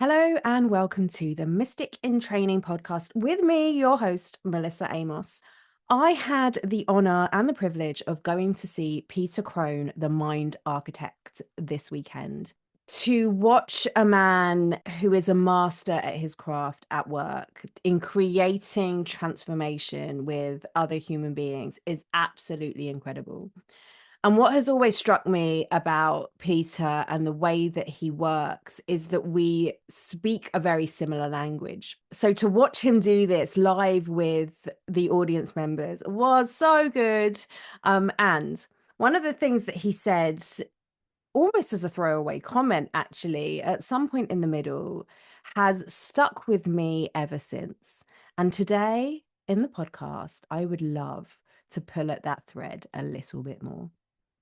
Hello and welcome to the Mystic in Training podcast with me, your host, Melissa Amos. I had the honor and the privilege of going to see Peter Crone, the mind architect, this weekend. To watch a man who is a master at his craft at work in creating transformation with other human beings is absolutely incredible. And what has always struck me about Peter and the way that he works is that we speak a very similar language. So to watch him do this live with the audience members was so good. And one of the things that he said, almost as a throwaway comment, actually, at some point in the middle, has stuck with me ever since. And today in the podcast, I would love to pull at that thread a little bit more.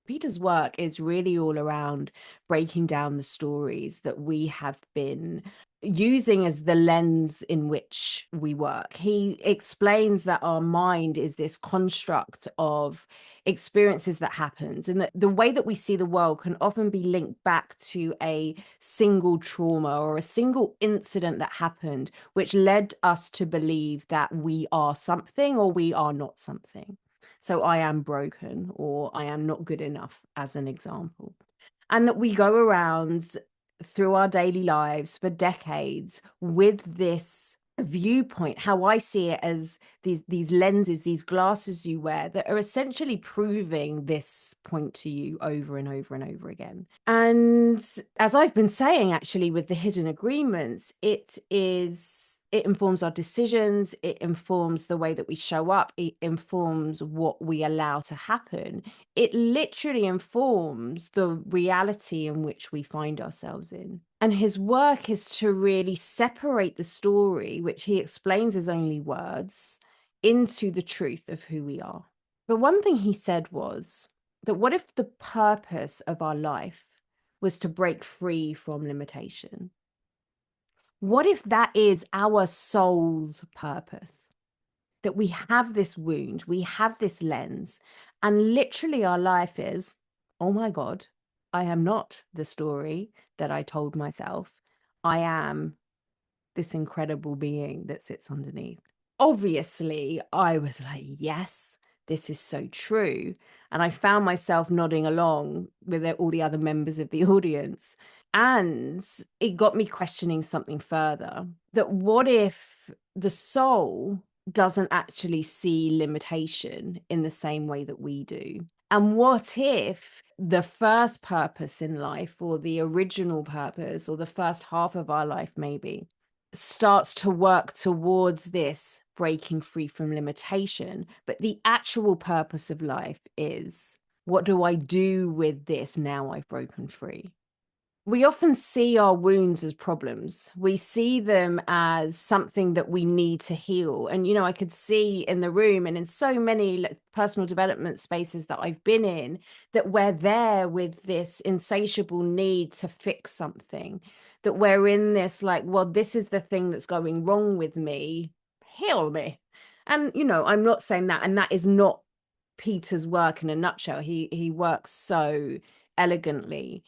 Peter's work is really all around breaking down the stories that we have been using as the lens in which we work. He explains that our mind is this construct of experiences that happens, and that the way that we see the world can often be linked back to a single trauma or a single incident that happened, which led us to believe that we are something or we are not something. So I am broken or I am not good enough, as an example. And that we go around through our daily lives for decades with this viewpoint, how I see it as these lenses, these glasses you wear that are essentially proving this point to you over and over and over again. And as I've been saying, actually, with the hidden agreements, it informs our decisions, it informs the way that we show up, it informs what we allow to happen. It literally informs the reality in which we find ourselves in. And his work is to really separate the story, which he explains as only words, into the truth of who we are. But one thing he said was that what if the purpose of our life was to break free from limitation? What if that is our soul's purpose? That we have this wound, we have this lens, and literally our life is, oh my God, I am not the story that I told myself. I am this incredible being that sits underneath. Obviously, I was like, yes, this is so true. And I found myself nodding along with all the other members of the audience. And it got me questioning something further, that what if the soul doesn't actually see limitation in the same way that we do? And what if the first purpose in life, or the original purpose, or the first half of our life maybe, starts to work towards this breaking free from limitation, but the actual purpose of life is, what do I do with this now I've broken free? We often see our wounds as problems. We see them as something that we need to heal. And, I could see in the room and in so many personal development spaces that I've been in, that we're there with this insatiable need to fix something, that we're in this like, well, this is the thing that's going wrong with me, heal me. And, I'm not saying that. And that is not Peter's work in a nutshell. He works so elegantly.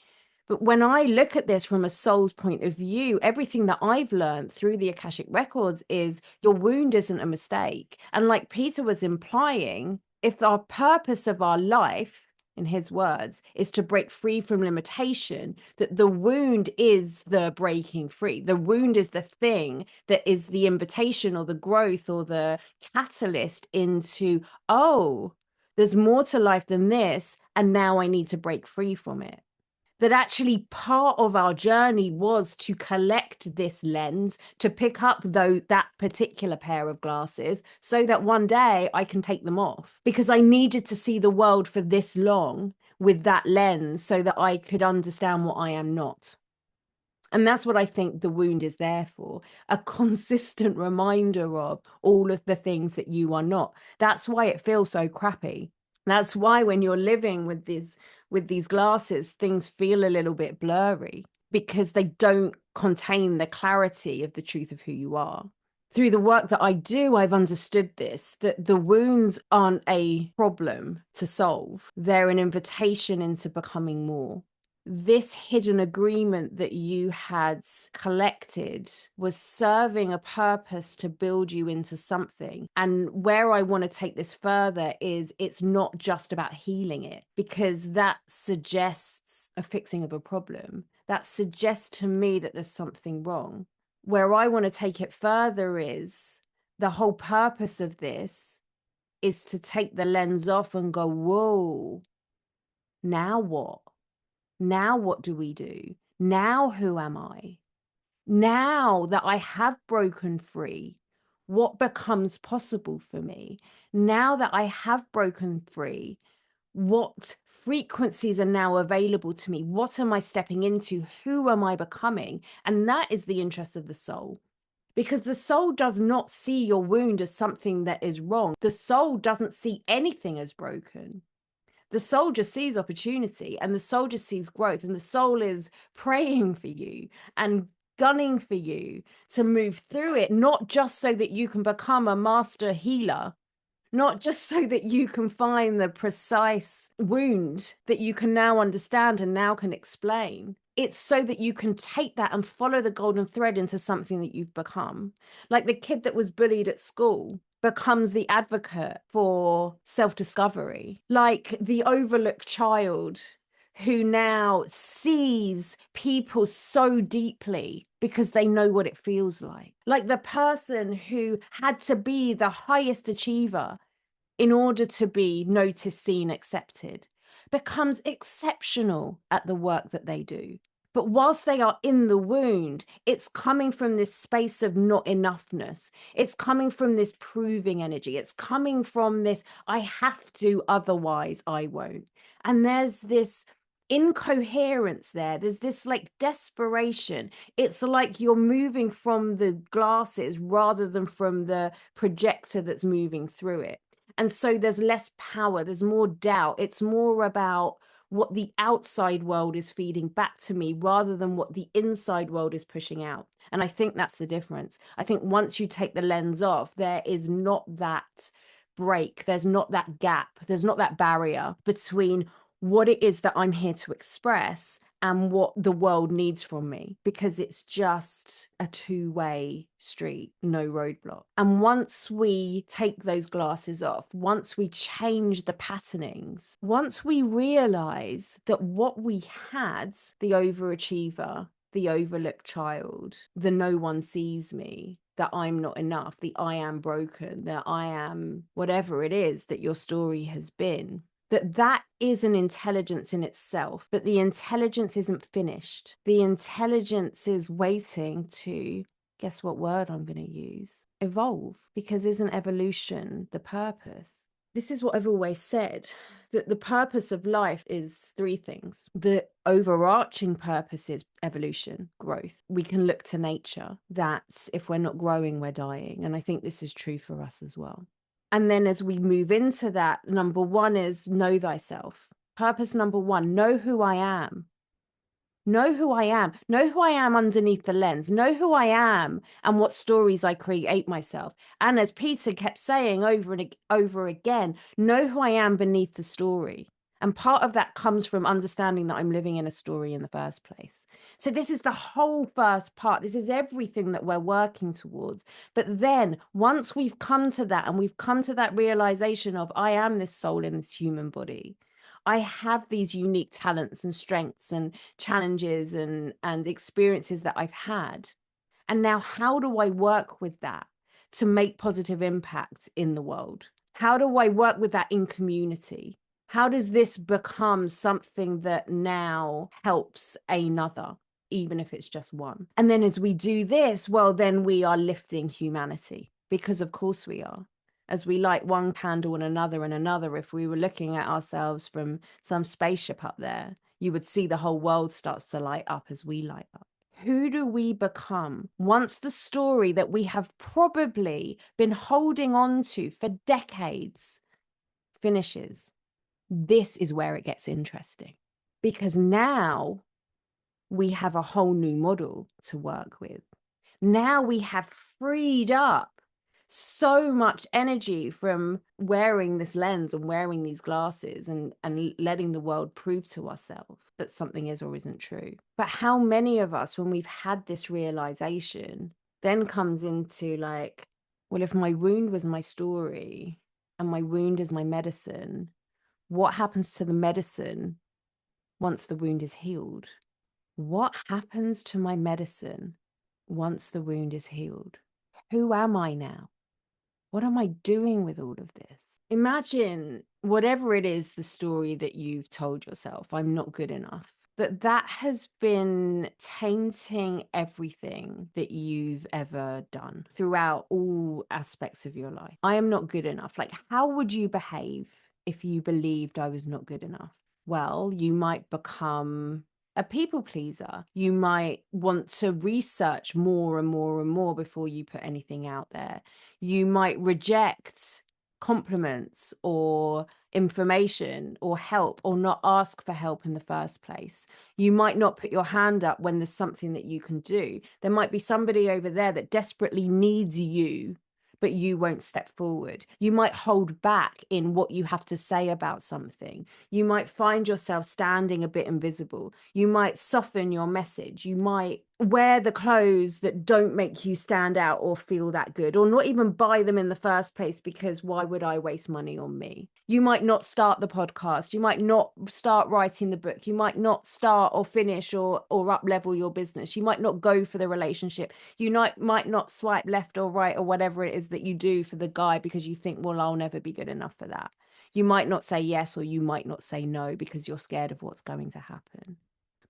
But when I look at this from a soul's point of view, everything that I've learned through the Akashic Records is your wound isn't a mistake. And like Peter was implying, if our purpose of our life, in his words, is to break free from limitation, that the wound is the breaking free. The wound is the thing that is the invitation or the growth or the catalyst into, oh, there's more to life than this. And now I need to break free from it. That actually part of our journey was to collect this lens, to pick up that particular pair of glasses so that one day I can take them off, because I needed to see the world for this long with that lens so that I could understand what I am not. And that's what I think the wound is there for, a consistent reminder of all of the things that you are not. That's why it feels so crappy. That's why when you're living with these glasses, things feel a little bit blurry, because they don't contain the clarity of the truth of who you are. Through the work that I do, I've understood this, that the wounds aren't a problem to solve. They're an invitation into becoming more. this hidden agreement that you had collected was serving a purpose to build you into something. And where I want to take this further is it's not just about healing it, because that suggests a fixing of a problem. That suggests to me that there's something wrong. Where I want to take it further is the whole purpose of this is to take the lens off and go, whoa, now what? Now what do we do? Now who am I? Now that I have broken free, what becomes possible for me? Now that I have broken free, what frequencies are now available to me? What am I stepping into? Who am I becoming? And that is the interest of the soul. Because the soul does not see your wound as something that is wrong. The soul doesn't see anything as broken. The soul just sees opportunity, and the soul just sees growth, and the soul is praying for you and gunning for you to move through it, not just so that you can become a master healer, not just so that you can find the precise wound that you can now understand and now can explain. It's so that you can take that and follow the golden thread into something that you've become. Like the kid that was bullied at school becomes the advocate for self-discovery. Like the overlooked child who now sees people so deeply because they know what it feels like. Like the person who had to be the highest achiever in order to be noticed, seen, accepted, becomes exceptional at the work that they do. But whilst they are in the wound, it's coming from this space of not enoughness. It's coming from this proving energy. It's coming from this, I have to, otherwise I won't. And there's this incoherence there. There's this like desperation. It's like you're moving from the glasses rather than from the projector that's moving through it. And so there's less power, there's more doubt. It's more about what the outside world is feeding back to me rather than what the inside world is pushing out. And I think that's the difference. I think once you take the lens off, there is not that break, there's not that gap, there's not that barrier between what it is that I'm here to express and what the world needs from me, because it's just a two-way street, no roadblock. And once we take those glasses off, once we change the patternings, once we realize that what we had, the overachiever, the overlooked child, the no one sees me, that I'm not enough, the I am broken, that I am whatever it is that your story has been, that is an intelligence in itself, but the intelligence isn't finished. The intelligence is waiting to, guess what word I'm going to use? Evolve, because isn't evolution the purpose? This is what I've always said, that the purpose of life is three things. The overarching purpose is evolution, growth. We can look to nature, that if we're not growing, we're dying. And I think this is true for us as well. And then as we move into that, number one is know thyself. Purpose number one, know who I am. Know who I am. Know who I am underneath the lens. Know who I am and what stories I create myself. And as Peter kept saying over and over again, know who I am beneath the story. And part of that comes from understanding that I'm living in a story in the first place. So this is the whole first part. This is everything that we're working towards. But then once we've come to that and we've come to that realization of I am this soul in this human body, I have these unique talents and strengths and challenges and experiences that I've had. And now how do I work with that to make positive impact in the world? How do I work with that in community? How does this become something that now helps another, even if it's just one? And then as we do this, well, then we are lifting humanity, because of course we are. As we light one candle and another, if we were looking at ourselves from some spaceship up there, you would see the whole world starts to light up as we light up. Who do we become once the story that we have probably been holding on to for decades finishes? This is where it gets interesting, because now we have a whole new model to work with. Now we have freed up so much energy from wearing this lens and wearing these glasses and letting the world prove to ourselves that something is or isn't true. But how many of us, when we've had this realization, then comes into like, well, if my wound was my story and my wound is my medicine, what happens to the medicine once the wound is healed? What happens to my medicine once the wound is healed? Who am I now? What am I doing with all of this? Imagine whatever it is, the story that you've told yourself, I'm not good enough, that has been tainting everything that you've ever done throughout all aspects of your life. I am not good enough. Like, how would you behave if you believed I was not good enough? Well, you might become a people pleaser. You might want to research more and more and more before you put anything out there. You might reject compliments or information or help, or not ask for help in the first place. You might not put your hand up when there's something that you can do. There might be somebody over there that desperately needs you, but you won't step forward. You might hold back in what you have to say about something. You might find yourself standing a bit invisible. You might soften your message. You might wear the clothes that don't make you stand out or feel that good, or not even buy them in the first place, because why would I waste money on me? You might not start the podcast. You might not start writing the book. You might not start or finish or up level your business. You might not go for the relationship. You might not swipe left or right or whatever it is that you do for the guy, because you think, well, I'll never be good enough for that. You might not say yes, or you might not say no because you're scared of what's going to happen.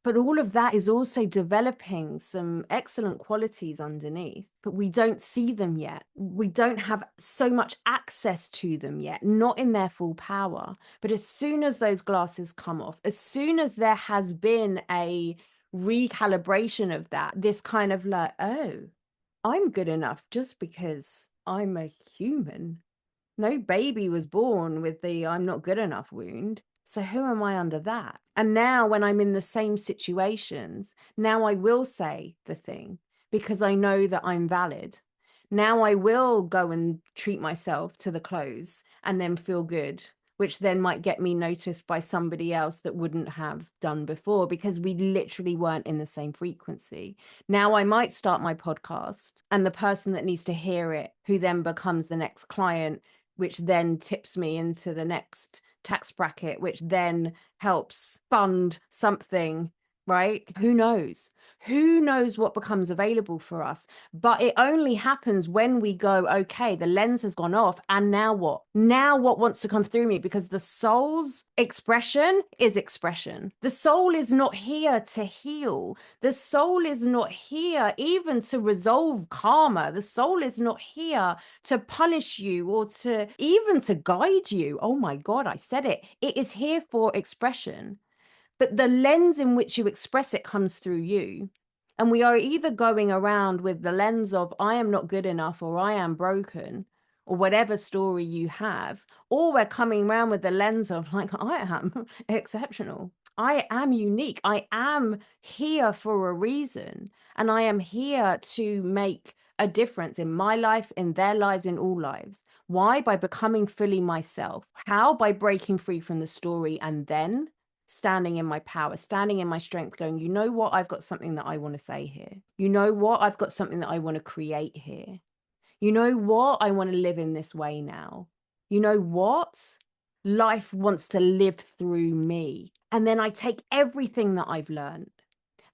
But all of that is also developing some excellent qualities underneath, but we don't see them yet. We don't have so much access to them yet, not in their full power. But as soon as those glasses come off, as soon as there has been a recalibration of that, this kind of like, oh, I'm good enough just because I'm a human. No baby was born with the I'm not good enough wound. So who am I under that? And now when I'm in the same situations, now I will say the thing because I know that I'm valid. Now I will go and treat myself to the close and then feel good, which then might get me noticed by somebody else that wouldn't have done before, because we literally weren't in the same frequency. Now I might start my podcast, and the person that needs to hear it, who then becomes the next client, which then tips me into the next tax bracket, which then helps fund something, right? Who knows? Who knows what becomes available for us? But it only happens when we go, okay, the lens has gone off. And now what? Now what wants to come through me? Because the soul's expression is expression. The soul is not here to heal. The soul is not here even to resolve karma. The soul is not here to punish you or to even to guide you. Oh my God, I said it. It is here for expression. But the lens in which you express it comes through you. And we are either going around with the lens of I am not good enough, or I am broken, or whatever story you have, or we're coming around with the lens of like, I am exceptional. I am unique. I am here for a reason. And I am here to make a difference in my life, in their lives, in all lives. Why? By becoming fully myself. How? By breaking free from the story and then standing in my power, standing in my strength, going, you know what? I've got something that I want to say here. You know what? I've got something that I want to create here. You know what? I want to live in this way now. You know what? Life wants to live through me. And then I take everything that I've learned.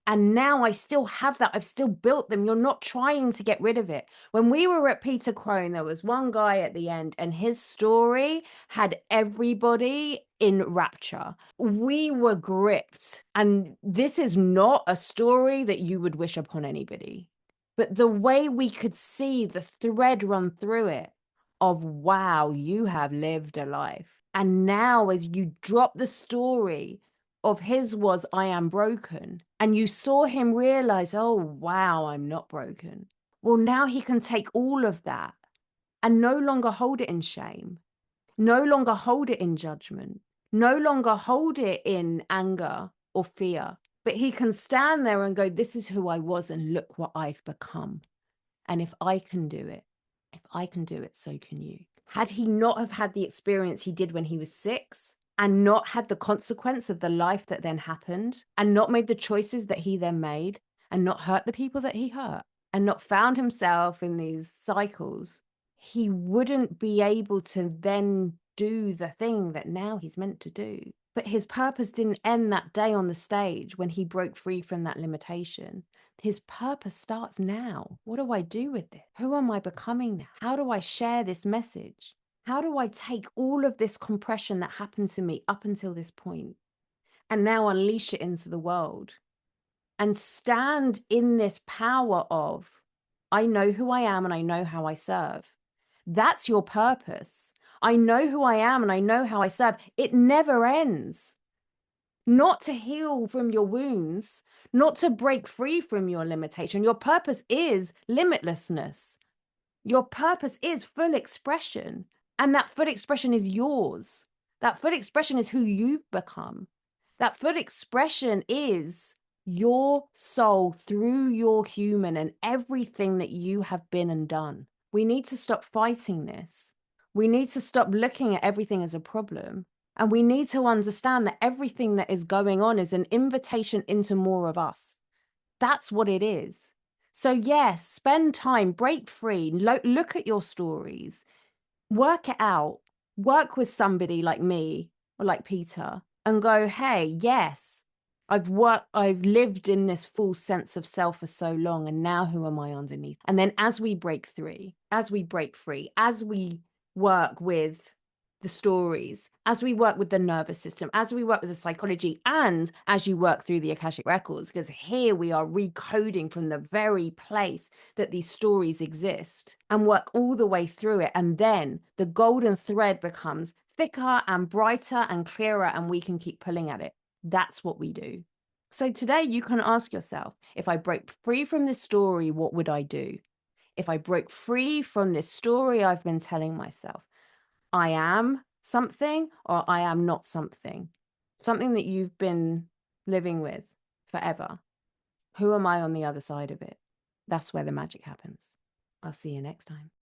And now I still have that. I've still built them. You're not trying to get rid of it. When we were at Peter Crone, there was one guy at the end, and his story had everybody in rapture. We were gripped. And this is not a story that you would wish upon anybody. But the way we could see the thread run through it of, wow, you have lived a life. And now as you drop the story of his was, I am broken, and you saw him realize, oh, wow, I'm not broken. Well, now he can take all of that and no longer hold it in shame, no longer hold it in judgment, no longer hold it in anger or fear, but he can stand there and go, this is who I was and look what I've become. And if I can do it, if I can do it, so can you. Had he not have had the experience he did when he was 6, and not had the consequence of the life that then happened, and not made the choices that he then made, and not hurt the people that he hurt, and not found himself in these cycles, he wouldn't be able to then do the thing that now he's meant to do. But his purpose didn't end that day on the stage when he broke free from that limitation. His purpose starts now. What do I do with it? Who am I becoming now? How do I share this message? How do I take all of this compression that happened to me up until this point and now unleash it into the world and stand in this power of, I know who I am and I know how I serve. That's your purpose. I know who I am and I know how I serve. It never ends. Not to heal from your wounds, not to break free from your limitation. Your purpose is limitlessness. Your purpose is full expression. And that full expression is yours. That full expression is who you've become. That full expression is your soul through your human and everything that you have been and done. We need to stop fighting this. We need to stop looking at everything as a problem. And we need to understand that everything that is going on is an invitation into more of us. That's what it is. So yes, spend time, break free, look at your stories, work it out, work with somebody like me or like Peter and go, hey, yes, I've lived in this full sense of self for so long. And now who am I underneath? And then as we break free, as we work with the stories, as we work with the nervous system, as we work with the psychology, and as you work through the Akashic records, because here we are recoding from the very place that these stories exist and work all the way through it. And then the golden thread becomes thicker and brighter and clearer, and we can keep pulling at it. That's what we do. So today you can ask yourself, if I break free from this story, what would I do? If I broke free from this story I've been telling myself, I am something or I am not something that you've been living with forever. Who am I on the other side of it? That's where the magic happens. I'll see you next time.